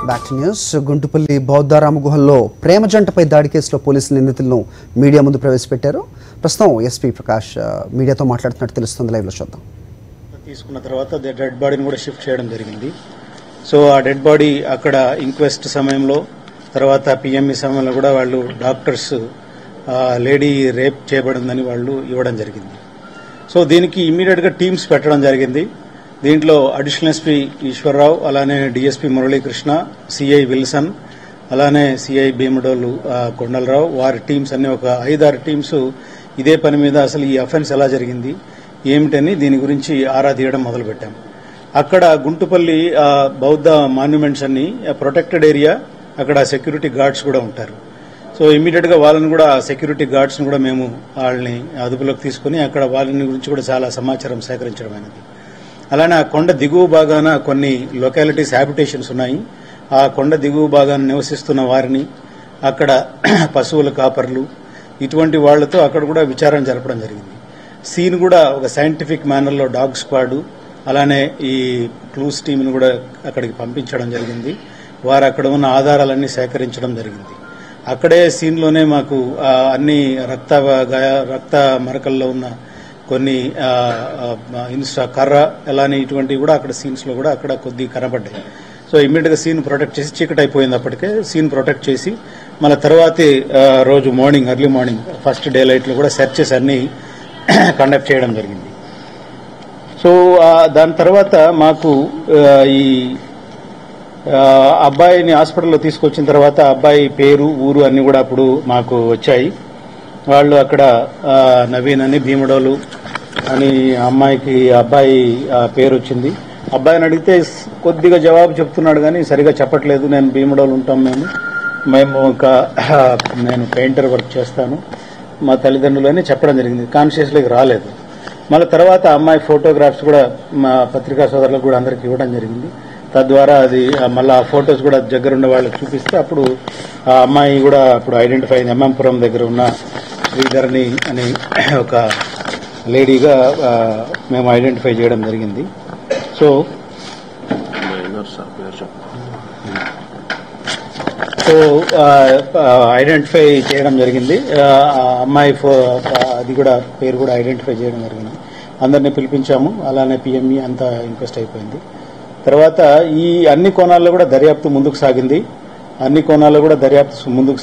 Back to news. Guntupalli బౌద్ధారామ గుహల్లో ప్రేమ జంటపై దాడి కేసులో పోలీసులు నిందితులను మీడియా ముందు ప్రవేశపెట్టారు. ప్రస్తుతం ఎస్పీ ప్రకాష్ మీడియాతో మాట్లాడుతున్నట్టు తెలుస్తుంది. లైవ్లో చూద్దాం. తీసుకున్న తర్వాత డెడ్ బాడీని కూడా షిఫ్ట్ చేయడం జరిగింది. సో ఆ డెడ్ బాడీ అక్కడ ఇంక్వెస్ట్ సమయంలో తర్వాత పిఎంఈ సమయంలో కూడా వాళ్ళు డాక్టర్స్ లేడీ రేప్ చేయబడిందని వాళ్ళు ఇవ్వడం జరిగింది. సో దీనికి ఇమ్మీడియట్గా టీమ్స్ పెట్టడం జరిగింది. దీంట్లో అడిషనల్ ఎస్పీ ఈశ్వరరావు, అలానే డిఎస్పీ మురళీకృష్ణ, సిఐ విల్సన్, అలానే సిఐ భీమడోలు కొండలరావు, వారి టీమ్స్ అన్ని ఒక 5-6 టీమ్స్ ఇదే పని మీద అసలు ఈ అఫెన్స్ ఎలా జరిగింది ఏమిటని దీని గురించి ఆరా తీయడం మొదలుపెట్టాం. అక్కడ గుంటుపల్లి బౌద్ధ మాన్యుమెంట్స్ అన్ని ప్రొటెక్టెడ్ ఏరియా, అక్కడ సెక్యూరిటీ గార్డ్స్ కూడా ఉంటారు. సో ఇమ్మీడియట్ గా వాళ్ళని కూడా సెక్యూరిటీ గార్డ్స్ కూడా మేము వాళ్ళని అదుపులోకి తీసుకుని అక్కడ వాళ్ళని గురించి కూడా చాలా సమాచారం సేకరించడం అయినది. అలానే ఆ కొండ దిగువ భాగాన కొన్ని లొకాలిటీస్ హ్యాబిటేషన్స్ ఉన్నాయి. ఆ కొండ దిగువ భాగాన నివసిస్తున్న వారిని, అక్కడ పశువుల కాపర్లు, ఇటువంటి వాళ్లతో అక్కడ కూడా విచారణ జరపడం జరిగింది. సీన్ కూడా ఒక సైంటిఫిక్ మేనర్లో డాగ్ స్క్వాడ్, అలానే ఈ క్లూస్ టీంను కూడా అక్కడికి పంపించడం జరిగింది. వారు అక్కడ ఉన్న ఆధారాలన్నీ సేకరించడం జరిగింది. అక్కడే సీన్లోనే మాకు అన్ని రక్త మరకల్లో ఉన్న కొన్ని కర్ర అలానే ఇటువంటివి కూడా అక్కడ సీన్స్ లో కూడా అక్కడ కొద్ది కనబడ్డాయి. సో ఇమ్మీడియట్ గా సీన్ ప్రొటెక్ట్ చేసి, చీకటి అయిపోయింది అప్పటికే, సీన్ ప్రొటెక్ట్ చేసి మళ్ళీ తర్వాతి రోజు morning, early morning first day light లో కూడా సెర్చెస్ అన్ని కండక్ట్ చేయడం జరిగింది. సో దాని తర్వాత మాకు ఈ అబ్బాయిని హాస్పిటల్లో తీసుకొచ్చిన తర్వాత అబ్బాయి పేరు, ఊరు అన్ని కూడా అప్పుడు మాకు వచ్చాయి. వాళ్ళు అక్కడ నవీన్ అని, భీమడోలు అని అమ్మాయికి అబ్బాయి పేరు వచ్చింది. అబ్బాయిని అడిగితే కొద్దిగా జవాబు చెప్తున్నాడు కానీ సరిగా చెప్పట్లేదు. నేను భీమడోలు ఉంటాం, మేము నేను పెయింటర్ వర్క్ చేస్తాను, మా తల్లిదండ్రులని చెప్పడం జరిగింది. కాన్షియస్లోకి రాలేదు. మళ్ళీ తర్వాత అమ్మాయి ఫోటోగ్రాఫ్స్ కూడా మా పత్రికా సోదరులకు కూడా అందరికి ఇవ్వడం జరిగింది. తద్వారా అది మళ్ళీ ఆ ఫొటోస్ కూడా దగ్గరుండే వాళ్ళకి చూపిస్తే అప్పుడు ఆ అమ్మాయి కూడా అప్పుడు ఐడెంటిఫై అయింది. ఎంఎంపురం దగ్గర ఉన్న శ్రీధర్ని అని ఒక లేడీగా మేము ఐడెంటిఫై చేయడం జరిగింది. సో ఐడెంటిఫై చేయడం జరిగింది. అమ్మాయి అది కూడా పేరు కూడా ఐడెంటిఫై చేయడం జరిగింది. అందరినీ పిలిపించాము. అలానే పిఎంఈ అంతా ఇంక్వెస్ట్ అయిపోయింది. తర్వాత ఈ అన్ని కోణాల్లో కూడా దర్యాప్తు ముందుకు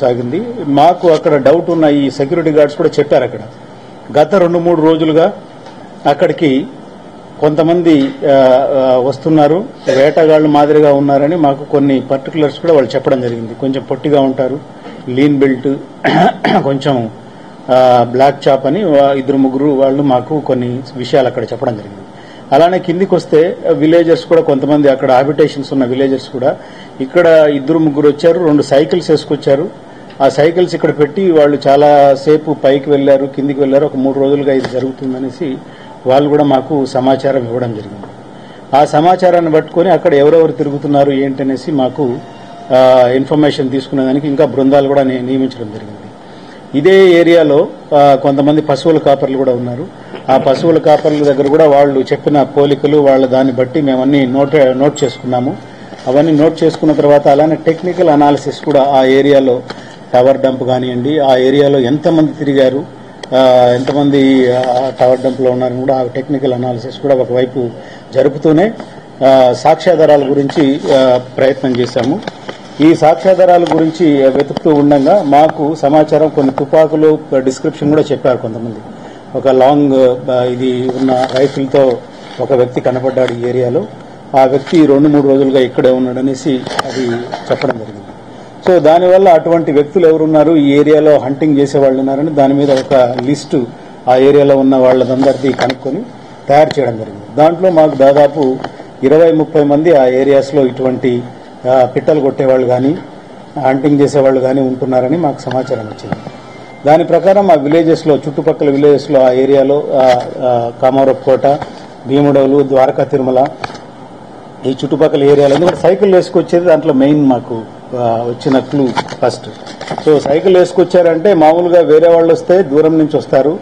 సాగింది. మాకు అక్కడ డౌట్ ఉన్న ఈ సెక్యూరిటీ గార్డ్స్ కూడా చెప్పారు. అక్కడ గత 2-3 రోజులుగా అక్కడికి కొంతమంది వస్తున్నారు, వేటగాళ్లు మాదిరిగా ఉన్నారని మాకు కొన్ని పర్టికులర్స్ కూడా వాళ్ళు చెప్పడం జరిగింది. కొంచెం పొట్టిగా ఉంటారు, లీన్ బెల్ట్, కొంచెం బ్లాక్ చాప్ అని 2-3 వాళ్ళు మాకు కొన్ని విషయాలు అక్కడ చెప్పడం జరిగింది. అలానే కిందికి వస్తే విలేజర్స్ కూడా కొంతమంది, అక్కడ హ్యాబిటేషన్స్ ఉన్న విలేజర్స్ కూడా ఇక్కడ 2-3 వచ్చారు. 2 సైకిల్స్ వేసుకొచ్చారు. ఆ సైకిల్స్ ఇక్కడ పెట్టి వాళ్ళు చాలా సేపు పైకి వెళ్లారు, కిందికి వెళ్లారు. ఒక 3 రోజులుగా ఇది జరుగుతుందనేసి వాళ్ళు కూడా మాకు సమాచారం ఇవ్వడం జరిగింది. ఆ సమాచారాన్ని పట్టుకుని అక్కడ ఎవరెవరు తిరుగుతున్నారు ఏంటనేసి మాకు ఇన్ఫర్మేషన్ తీసుకునేదానికి ఇంకా బృందాలు కూడా నియమించడం జరిగింది. ఇదే ఏరియాలో కొంతమంది పశువుల కాపర్లు కూడా ఉన్నారు. ఆ పశువుల కాపర్ల దగ్గర కూడా వాళ్ళు చెప్పిన పోలికలు, వాళ్ళ దాన్ని బట్టి మేమన్నీ నోట్ చేసుకున్నాము. అవన్నీ నోట్ చేసుకున్న తర్వాత అలానే టెక్నికల్ అనాలిసిస్ కూడా ఆ ఏరియాలో టవర్ డంప్ కానివ్వండి, ఆ ఏరియాలో ఎంతమంది తిరిగారు, ఎంతమంది టవర్ డంప్లో ఉన్నారని కూడా ఆ టెక్నికల్ అనాలిసిస్ కూడా ఒకవైపు జరుపుతూనే సాక్ష్యాధారాల గురించి ప్రయత్నం చేశాము. ఈ సాక్ష్యాధారాల గురించి వెతుకుతూ ఉండగా మాకు సమాచారం, కొన్ని తుపాకులు డిస్క్రిప్షన్ కూడా చెప్పారు కొంతమంది. ఒక లాంగ్ ఇది ఉన్న రైఫిల్తో ఒక వ్యక్తి కనపడ్డాడు ఈ ఏరియాలో. ఆ వ్యక్తి 2-3 రోజులుగా ఇక్కడే ఉన్నాడనేసి అది చెప్పడం జరిగింది. సో దానివల్ల అటువంటి వ్యక్తులు ఎవరున్నారు, ఈ ఏరియాలో హంటింగ్ చేసే వాళ్ళు ఉన్నారని దాని మీద ఒక లిస్టు ఆ ఏరియాలో ఉన్న వాళ్ళందరిది కనుక్కొని తయారు చేయడం జరిగింది. దాంట్లో మాకు దాదాపు 20-30 మంది ఆ ఏరియాస్లో ఇటువంటి పిట్టలు కొట్టేవాళ్ళు కానీ, హంటింగ్ చేసేవాళ్ళు కానీ ఉంటున్నారని మాకు సమాచారం వచ్చింది. దాని ప్రకారం ఆ విలేజెస్లో, చుట్టుపక్కల విలేజెస్లో, ఆ ఏరియాలో కామారపు కోట, భీముడోలు, ద్వారకా తిరుమల, ఈ చుట్టుపక్కల ఏరియాలో ఎందుకంటే సైకిల్ వేసుకొచ్చేది దాంట్లో మెయిన్ మాకు వచ్చిన క్లూ ఫస్ట్. సో సైకిల్ వేసుకొచ్చారంటే మామూలుగా వేరే వాళ్ళు వస్తే దూరం నుంచి వస్తారు,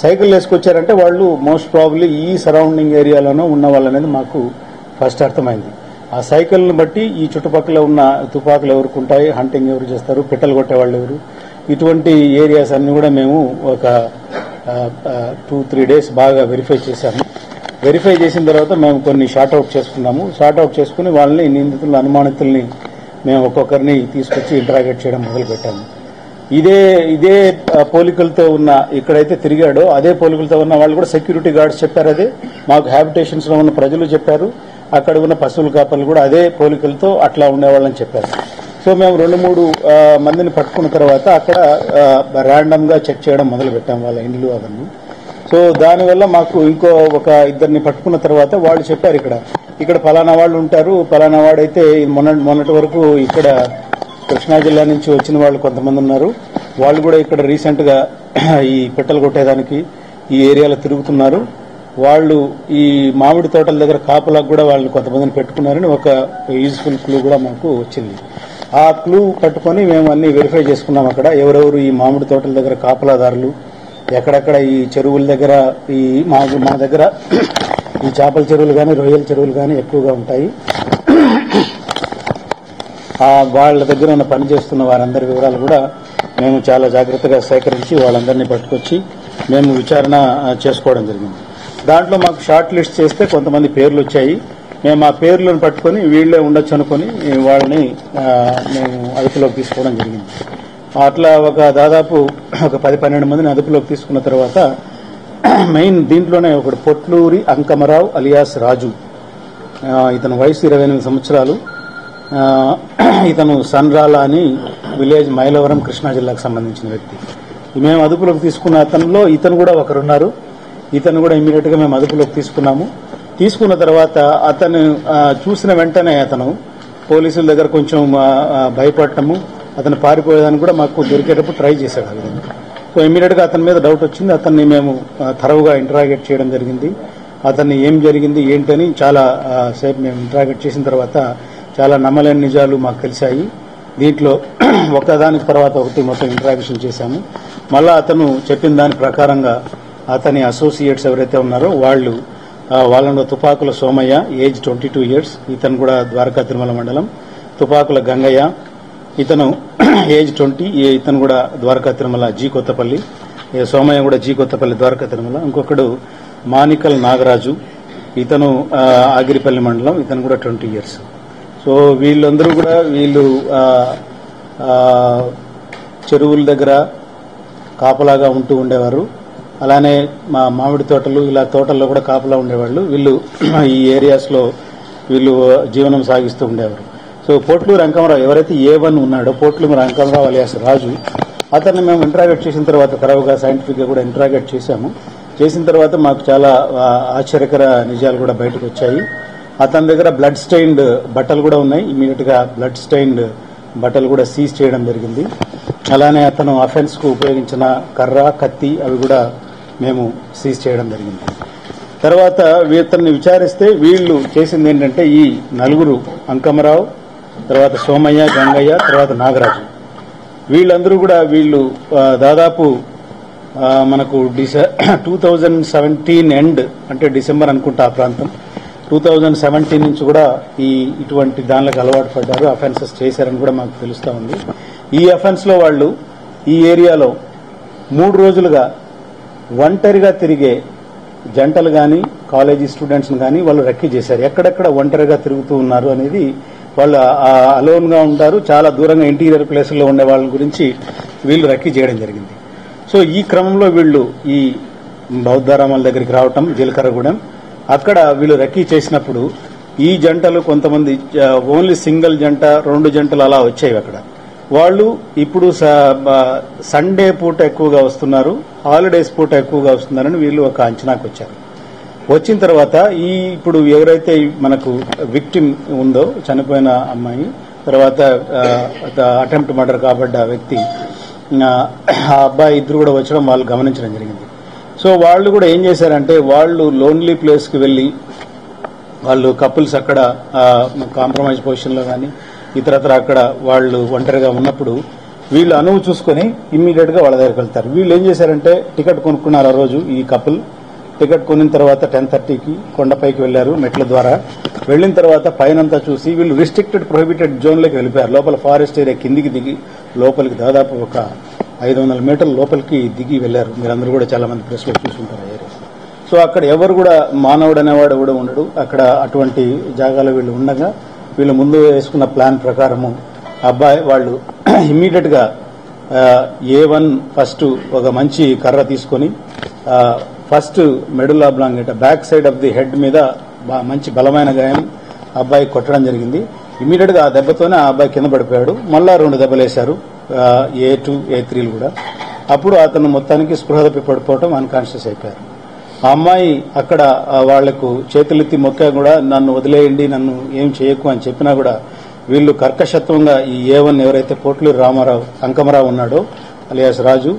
సైకిల్ వేసుకొచ్చారంటే వాళ్ళు మోస్ట్ ప్రాబబ్లీ ఈ సరౌండింగ్ ఏరియాలోనే ఉన్న వాళ్ళనేది మాకు ఫస్ట్ అర్థమైంది. ఆ సైకిల్ని బట్టి ఈ చుట్టుపక్కల ఉన్న తుపాకులు ఎవరికి ఉంటాయి, హంటింగ్ ఎవరు చేస్తారు, పిట్టలు కొట్టేవాళ్ళు ఎవరు, ఇటువంటి ఏరియాస్ అన్ని కూడా మేము ఒక 2-3 డేస్ బాగా వెరిఫై చేశాము. వెరిఫై చేసిన తర్వాత మేము కొన్ని షార్ట్అవుట్ చేసుకున్నాము. షార్ట్అవుట్ చేసుకుని వాళ్ళని నిందితులను, అనుమానితుల్ని మేము ఒక్కొక్కరిని తీసుకొచ్చి ఇంటరాగేట్ చేయడం మొదలుపెట్టాము. ఇదే పోలికలతో ఉన్న ఇక్కడైతే తిరిగాడో అదే పోలికలతో ఉన్న వాళ్ళు కూడా సెక్యూరిటీ గార్డ్స్ చెప్పారు. అదే మాకు హ్యాబిటేషన్స్ లో ఉన్న ప్రజలు చెప్పారు. అక్కడ ఉన్న పశువుల కాపర్లు కూడా అదే పోలికలతో అట్లా ఉండేవాళ్ళని చెప్పారు. సో మేము 2-3 మందిని పట్టుకున్న తర్వాత అక్కడ ర్యాండమ్ గా చెక్ చేయడం మొదలు పెట్టాం వాళ్ళ ఇండ్లు అవన్నీ. సో దానివల్ల మాకు ఇంకో ఒక 2 పట్టుకున్న తర్వాత వాళ్ళు చెప్పారు ఇక్కడ ఫలానా వాళ్ళు ఉంటారు, ఫలానా వాడైతే మొన్నటి వరకు ఇక్కడ కృష్ణా జిల్లా నుంచి వచ్చిన వాళ్ళు కొంతమంది ఉన్నారు, వాళ్ళు కూడా ఇక్కడ రీసెంట్ గా ఈ పిట్టలు కొట్టేదానికి ఈ ఏరియాలో తిరుగుతున్నారు, వాళ్ళు ఈ మామిడి తోటల దగ్గర కాపలాకు కూడా వాళ్ళు కొంతమందిని పెట్టుకున్నారని ఒక యూజ్ఫుల్ క్లూ కూడా మాకు వచ్చింది. ఆ క్లూ పట్టుకొని మేము అన్ని వెరిఫై చేసుకున్నాం. అక్కడ ఎవరెవరు ఈ మామిడి తోటల దగ్గర కాపలాదారులు, ఎక్కడెక్కడ ఈ చెరువుల దగ్గర మా దగ్గర ఈ చేపల చెరువులు కానీ రొయ్యల చెరువులు కానీ ఎక్కువగా ఉంటాయి. వాళ్ళ దగ్గర ఉన్న పని చేస్తున్న వారందరి వివరాలు కూడా మేము చాలా జాగ్రత్తగా సేకరించి వాళ్ళందరినీ పట్టుకొచ్చి మేము విచారణ చేసుకోవడం జరిగింది. దాంట్లో మాకు షార్ట్ లిస్ట్ చేస్తే కొంతమంది పేర్లు వచ్చాయి. మేము ఆ పేర్లను పట్టుకొని వీళ్లే ఉండొచ్చు అనుకుని వాళ్ళని మేము అదుపులోకి తీసుకోవడం జరిగింది. అట్లా దాదాపు ఒక 10-12 మందిని అదుపులోకి తీసుకున్న తర్వాత మెయిన్ దీంట్లోనే ఒకడు పొట్లూరి అంకమరావు అలియాస్ రాజు, ఇతను వయసు 28 సంవత్సరాలు. ఇతను సన్రాల అని విలేజ్ మైలవరం కృష్ణా జిల్లాకు సంబంధించిన వ్యక్తి. మేము అదుపులోకి తీసుకున్న అతనిలో ఇతను కూడా ఒకరున్నారు. ఇతను కూడా ఇమీడియట్ గా మేము అదుపులోకి తీసుకున్నాము. తీసుకున్న తర్వాత అతను చూసిన వెంటనే అతను పోలీసుల దగ్గర కొంచెం భయపడటము, అతను పారిపోయేదానికి కూడా మాకు దొరికేటప్పుడు ట్రై చేశాడు. ఆ విధంగా సో ఇమీడియట్ గా అతని మీద డౌట్ వచ్చింది. అతన్ని మేము థరోగా ఇంటరాగేట్ చేయడం జరిగింది. అతన్ని ఏం జరిగింది ఏంటని చాలా సేపు మేము ఇంటరాగేట్ చేసిన తర్వాత చాలా నమ్మలేని నిజాలు మాకు తెలిసాయి. దీంట్లో ఒకదానికి తర్వాత ఒకటి మొత్తం ఇంటరాగేషన్ చేశాము. మళ్ళా అతను చెప్పిన దాని ప్రకారంగా అతని అసోసియేట్స్ ఎవరైతే ఉన్నారో వాళ్ళలో తుపాకుల సోమయ్య, ఏజ్ 22 years, ఇతను కూడా ద్వారకా తిరుమల మండలం. తుపాకుల గంగయ్య, ఇతను ఏజ్ 20, ఇతను కూడా ద్వారకా తిరుమల జీ కొత్తపల్లి. సోమయ్య కూడా జీ కొత్తపల్లి ద్వారకా తిరుమల. ఇంకొకడు మానికల్ నాగరాజు, ఇతను ఆగిరిపల్లి మండలం, ఇతను కూడా 20 years. సో వీళ్ళందరూ కూడా చెరువుల దగ్గర కాపలాగా ఉంటూ ఉండేవారు. అలానే మా మామిడి తోటలు ఇలా తోటల్లో కూడా కాపలా ఉండేవాళ్ళు. వీళ్ళు ఈ ఏరియాస్ లో జీవనం సాగిస్తూ ఉండేవారు. సో పోట్లూరు అంకమరావు ఎవరైతే A1 ఉన్నాడో, పోట్లూరు అంకమరావు అలియాస్ రాజు, అతన్ని మేము ఇంటరాగేట్ చేసిన తర్వాత తరవుగా సైంటిఫిక్ గా కూడా ఇంటరాగేట్ చేశాము. చేసిన తర్వాత మాకు చాలా ఆశ్చర్యకర నిజాలు కూడా బయటకు వచ్చాయి. అతని దగ్గర బ్లడ్ స్టెయిన్డ్ బట్టలు కూడా ఉన్నాయి. ఇమీడియట్ గా బ్లడ్ స్టెయిన్డ్ బట్టలు కూడా సీజ్ చేయడం జరిగింది. అలానే అతను అఫెన్స్ కు ఉపయోగించిన కర్ర, కత్తి అవి కూడా మేము సీజ్ చేయడం జరిగింది. తర్వాత ఇతన్ని విచారిస్తే వీళ్ళు చేసింది ఏంటంటే ఈ 4 అంకమరావు, తర్వాత సోమయ్య, గంగయ్య, తర్వాత నాగరాజు, వీళ్ళందరూ కూడా దాదాపు మనకు 2017 ఎండ్ అంటే డిసెంబర్ అనుకుంటా ఆ ప్రాంతం, 2017 నుంచి కూడా ఇటువంటి దానిలకు అలవాటు పడ్డారు, అఫెన్సెస్ చేశారని కూడా మాకు తెలుస్తా ఉంది. ఈ అఫెన్స్ లో వాళ్ళు ఈ ఏరియాలో 3 రోజులుగా ఒంటరిగా తిరిగే జంటలు గాని, కాలేజీ స్టూడెంట్స్ గాని వాళ్ళు రెక్కీ చేశారు. ఎక్కడెక్కడ ఒంటరిగా తిరుగుతూ ఉన్నారు అనేది, వాళ్ళు అలోన్ గా ఉంటారు, చాలా దూరంగా ఇంటీరియర్ ప్లేసుల్లో ఉండే వాళ్ళ గురించి వీళ్ళు రెక్కీ చేయడం జరిగింది. సో ఈ క్రమంలో వీళ్ళు ఈ బౌద్ధారామాల దగ్గరికి రావటం, జీలకర్రగూడెం, అక్కడ వీళ్ళు రెక్కీ చేసినప్పుడు ఈ జంటలు కొంతమంది ఓన్లీ సింగిల్ జంట, 2 జంటలు అలా వచ్చాయి. అక్కడ వాళ్ళు ఇప్పుడు సండే పూట ఎక్కువగా వస్తున్నారు, హాలిడేస్ పూట ఎక్కువగా వస్తున్నారని వీళ్ళు ఒక అంచనాకు వచ్చారు. వచ్చిన తర్వాత ఇప్పుడు ఎవరైతే మనకు విక్టిమ్ ఉందో, చనిపోయిన అమ్మాయి, తర్వాత అటెంప్ట్ మర్డర్ కాబడ్డ వ్యక్తి, ఆ అబ్బాయి, ఇద్దరు కూడా వచ్చడం వాళ్ళు గమనించడం జరిగింది. సో వాళ్ళు కూడా ఏం చేశారంటే, వాళ్ళు లోన్లీ ప్లేస్ కి వెళ్లి వాళ్ళు కపుల్స్ అక్కడ కాంప్రమైజ్ పొజిషన్ లో కానీ ఇతరత్ర అక్కడ వాళ్ళు ఒంటరిగా ఉన్నప్పుడు వీళ్ళు అనువు చూసుకుని ఇమ్మీడియట్ గా వాళ్ళ దగ్గరికి వెళ్తారు. వీళ్ళు ఏం చేశారంటే టికెట్ కొనుక్కున్నారు ఆ రోజు ఈ కపుల్. టికెట్ కొనిన తర్వాత 10:30కి కొండపైకి వెళ్లారు మెట్ల ద్వారా. వెళ్లిన తర్వాత పైనంతా చూసి వీళ్ళు రిస్ట్రిక్టెడ్ ప్రొహిబిటెడ్ జోన్లోకి వెళ్ళిపోయారు. లోపల ఫారెస్ట్ ఏరియా కిందికి దిగి లోపలికి దాదాపు ఒక 500 మీటర్ల లోపలికి దిగి వెళ్లారు. మీరందరూ కూడా చాలా మంది ప్రెస్ లో చూసుకుంటారు ఏరియా. సో అక్కడ ఎవరు కూడా మానవుడు అనేవాడు కూడా ఉండడు. అక్కడ అటువంటి జాగాలో వీళ్ళు ఉండగా వీళ్ళు ముందు వేసుకున్న ప్లాన్ ప్రకారము అబ్బాయి వాళ్ళు ఇమ్మీడియట్ గా A1 ఫస్ట్ ఒక మంచి కర్ర తీసుకొని first medulla oblongata back side of the head మీద మంచి బలమైన గాయం అబ్బాయి కొట్టడం జరిగింది. ఇమ్మీడియట్ గా ఆ దెబ్బతోనే ఆ అబ్బాయి కింద పడిపోయాడు. మళ్ళా 2 దెబ్బలు వేశారు, A2 A3 కూడా. అప్పుడు అతను మొత్తానికి స్పృహ తప్పి పడిపోవడం, అన్కాన్షియస్ అయిపోయారు. ఆ అమ్మాయి అక్కడ వాళ్లకు చేతులెత్తి మొక్కా కూడా నన్ను వదిలేయండి, నన్ను ఏం చేయకు అని చెప్పినా కూడా వీళ్ళు కర్కశత్వంగా ఈ A1 ఎవరైతే పోట్లూరు రామారావు అంకమరావు ఉన్నాడో అలియాస్ రాజు,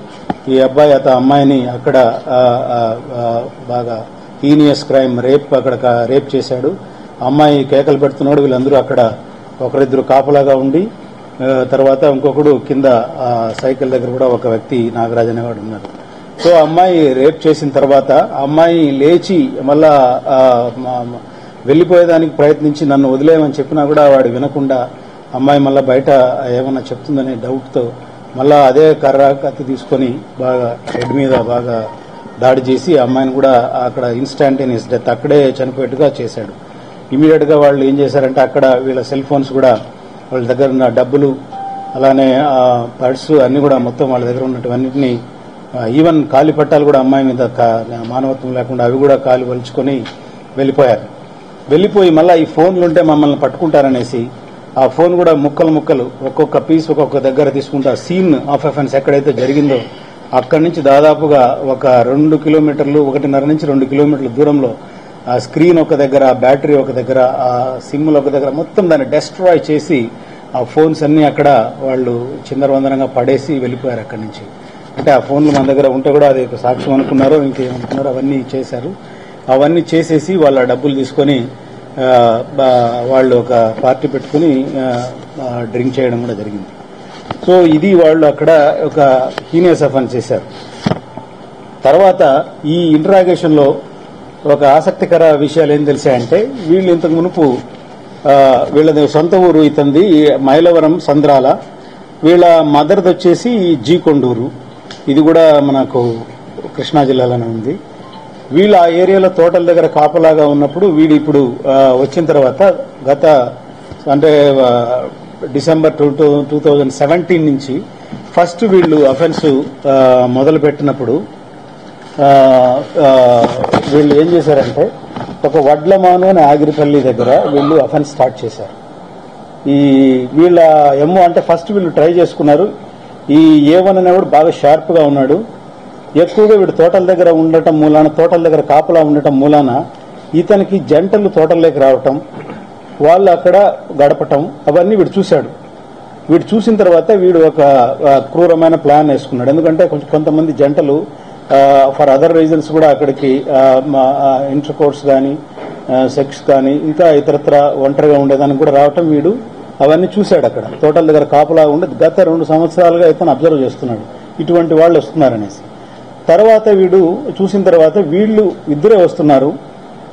ఈ అబ్బాయి అమ్మాయిని అక్కడ బాగా హీనియస్ క్రైమ్ అక్కడ రేప్ చేశాడు. అమ్మాయి కేకలు పెడుతున్నాడు. వీళ్ళందరూ అక్కడ ఒకరిద్దరు కాపలాగా ఉండి తర్వాత ఇంకొకడు కింద సైకిల్ దగ్గర కూడా ఒక వ్యక్తి నాగరాజ్ అనేవాడు ఉన్నారు. సో అమ్మాయి రేప్ చేసిన తర్వాత అమ్మాయి లేచి మళ్ళా వెళ్లిపోయేదానికి ప్రయత్నించి నన్ను వదిలేయమని చెప్పినా కూడా వాడు వినకుండా అమ్మాయి మళ్ళా బయట ఏమన్నా చెప్తుందనే డౌట్ తో మళ్ళా అదే కత్తి తీసుకొని బాగా హెడ్ మీద బాగా దాడి చేసి అమ్మాయిని కూడా అక్కడ ఇన్స్టాంటేనియస్ డెత్ అక్కడే చనిపోయేట్టుగా చేశాడు. ఇమీడియట్ గా వాళ్ళు ఏం చేశారంటే అక్కడ వీళ్ళ సెల్ ఫోన్స్ కూడా వాళ్ళ దగ్గర ఉన్న డబ్బులు అలానే పర్సు అన్ని కూడా మొత్తం వాళ్ళ దగ్గర ఉన్నటువన్నింటినీ ఈవెన్ కాలి పట్టాలు కూడా అమ్మాయి మీద మానవత్వం లేకుండా అవి కూడా కాలి వలుచుకొని వెళ్లిపోయారు. వెళ్లిపోయి మళ్ళా ఈ ఫోన్లుంటే మమ్మల్ని పట్టుకుంటారనేసి ఆ ఫోన్ కూడా ముక్కలు ఒక్కొక్క పీస్ ఒక్కొక్క దగ్గర తీసుకుంటా సీన్ ఆఫ్ అఫెన్స్ ఎక్కడైతే జరిగిందో అక్కడి నుంచి దాదాపుగా ఒక 2 కిలోమీటర్లు 1.5 నుంచి 2 కిలోమీటర్ల దూరంలో ఆ స్క్రీన్ ఒక దగ్గర, బ్యాటరీ ఒక దగ్గర, ఆ సిమ్లు ఒక దగ్గర మొత్తం దాన్ని డెస్ట్రాయ్ చేసి ఆ ఫోన్స్ అన్ని అక్కడ వాళ్ళు చిందరవందరంగా పడేసి వెళ్లిపోయారు అక్కడి నుంచి. అంటే ఆ ఫోన్లు మన దగ్గర ఉంటే కూడా అది సాక్ష్యం అనుకున్నారో ఇంకేమనుకున్నారో అవన్నీ చేశారు. అవన్నీ చేసేసి వాళ్ళ డబ్బులు తీసుకొని వాళ్ళు ఒక పార్టీ పెట్టుకుని డ్రింక్ చేయడం కూడా జరిగింది. సో ఇది వాళ్ళు అక్కడ ఒక హీనియస్ అఫెన్స్ చేశారు. తర్వాత ఈ ఇంటరాగేషన్ లో ఒక ఆసక్తికర విషయాలు ఏం తెలిసాయంటే వీళ్ళు ఇంతకు మునుపు వీళ్ళది సొంత ఊరు ఇతంది మైలవరం సంద్రాల, వీళ్ళ మదర్ది వచ్చేసి జీ కొండూరు, ఇది కూడా మనకు కృష్ణా జిల్లాలోనే ఉంది. వీళ్ళు ఆ ఏరియాలో తోటల దగ్గర కాపలాగా ఉన్నప్పుడు వీడు ఇప్పుడు వచ్చిన తర్వాత గత అంటే డిసెంబర్ 2017 నుంచి ఫస్ట్ వీళ్ళు అఫెన్స్ మొదలు పెట్టినప్పుడు వీళ్ళు ఏం చేశారంటే ఒక వడ్లమాను అనే ఆగిరిపల్లి దగ్గర వీళ్ళు అఫెన్స్ స్టార్ట్ చేశారు. ఈ వీళ్ళ ఏమో అంటే ఫస్ట్ వీళ్ళు ట్రై చేసుకున్నారు. ఈ A1 అనేవాడు బాగా షార్ప్ గా ఉన్నాడు. ఎక్కువగా వీడు తోటల దగ్గర ఉండటం మూలాన, తోటల దగ్గర కాపలా ఉండటం మూలాన ఇతనికి జంటలు తోటల్లోకి రావటం, వాళ్ళు అక్కడ గడపటం అవన్నీ వీడు చూశాడు. వీడు చూసిన తర్వాత వీడు ఒక క్రూరమైన ప్లాన్ వేసుకున్నాడు. ఎందుకంటే కొంతమంది జంటలు ఫర్ అదర్ రీజన్స్ కూడా అక్కడికి ఇంటర్ కోర్స్ కానీ సెక్స్ కానీ ఇంకా ఇతరత్ర ఒంటరిగా ఉండేదానికి కూడా రావటం వీడు అవన్నీ చూశాడు. అక్కడ తోటల దగ్గర కాపలా ఉండి గత 2 సంవత్సరాలుగా ఇతను అబ్జర్వ్ చేస్తున్నాడు ఇటువంటి వాళ్ళు వస్తున్నారనేసి. తర్వాత వీడు చూసిన తర్వాత వీళ్ళు ఇద్దరే వస్తున్నారు.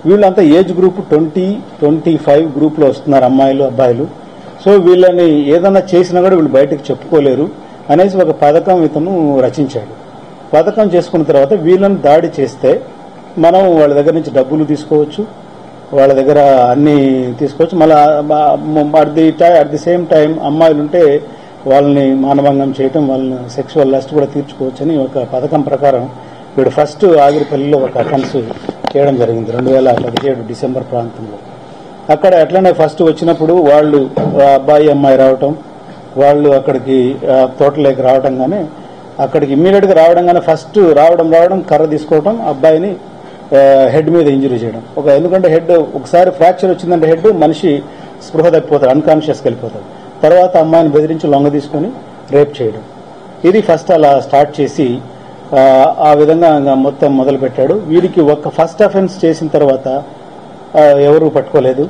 వీళ్ళంతా ఏజ్ గ్రూప్ 20-25 గ్రూప్ లో వస్తున్నారు, అమ్మాయిలు అబ్బాయిలు. సో వీళ్ళని ఏదన్నా చేసినా కూడా వీళ్ళు బయటకు చెప్పుకోలేరు అనేసి ఒక పథకం ఇతను రచించాడు. పథకం చేసుకున్న తర్వాత వీళ్ళని దాడి చేస్తే మనం వాళ్ళ దగ్గర నుంచి డబ్బులు తీసుకోవచ్చు, వాళ్ళ దగ్గర అన్ని తీసుకోవచ్చు. మళ్ళీ అట్ ది సేమ్ టైం అమ్మాయిలుంటే వాళ్ళని మానభంగం చేయటం, వాళ్ళని సెక్సువల్ లస్ట్ కూడా తీర్చుకోవచ్చు అని ఒక పథకం ప్రకారం వీడు ఫస్ట్ ఆగిరిపల్లిలో ఒక అఫెన్స్ చేయడం జరిగింది 2017 డిసెంబర్ ప్రాంతంలో. అక్కడ ఎట్లనే ఫస్ట్ వచ్చినప్పుడు వాళ్ళు అబ్బాయి అమ్మాయి రావటం, వాళ్ళు అక్కడికి తోటలోకి రావడంగానే అక్కడికి ఇమ్మీడియట్ గా రావడంగానే ఫస్ట్ రావడం కర్ర తీసుకోవడం, అబ్బాయిని హెడ్ మీద ఇంజరీ చేయడం. ఎందుకంటే హెడ్ ఒకసారి ఫ్రాక్చర్ వచ్చిందంటే హెడ్ మనిషి స్పృహ తప్పిపోతాడు, అన్కాన్షియస్కి వెళ్ళిపోతాడు. తర్వాత అమ్మాయిని బెదిరించి లొంగ తీసుకుని రేప్ చేయడం. ఇది ఫస్ట్ అలా స్టార్ట్ చేసి ఆ విధంగా మొత్తం మొదలు పెట్టాడు. వీడికి ఒక ఫస్ట్ అఫెన్స్ చేసిన తర్వాత ఎవరు పట్టుకోలేదు.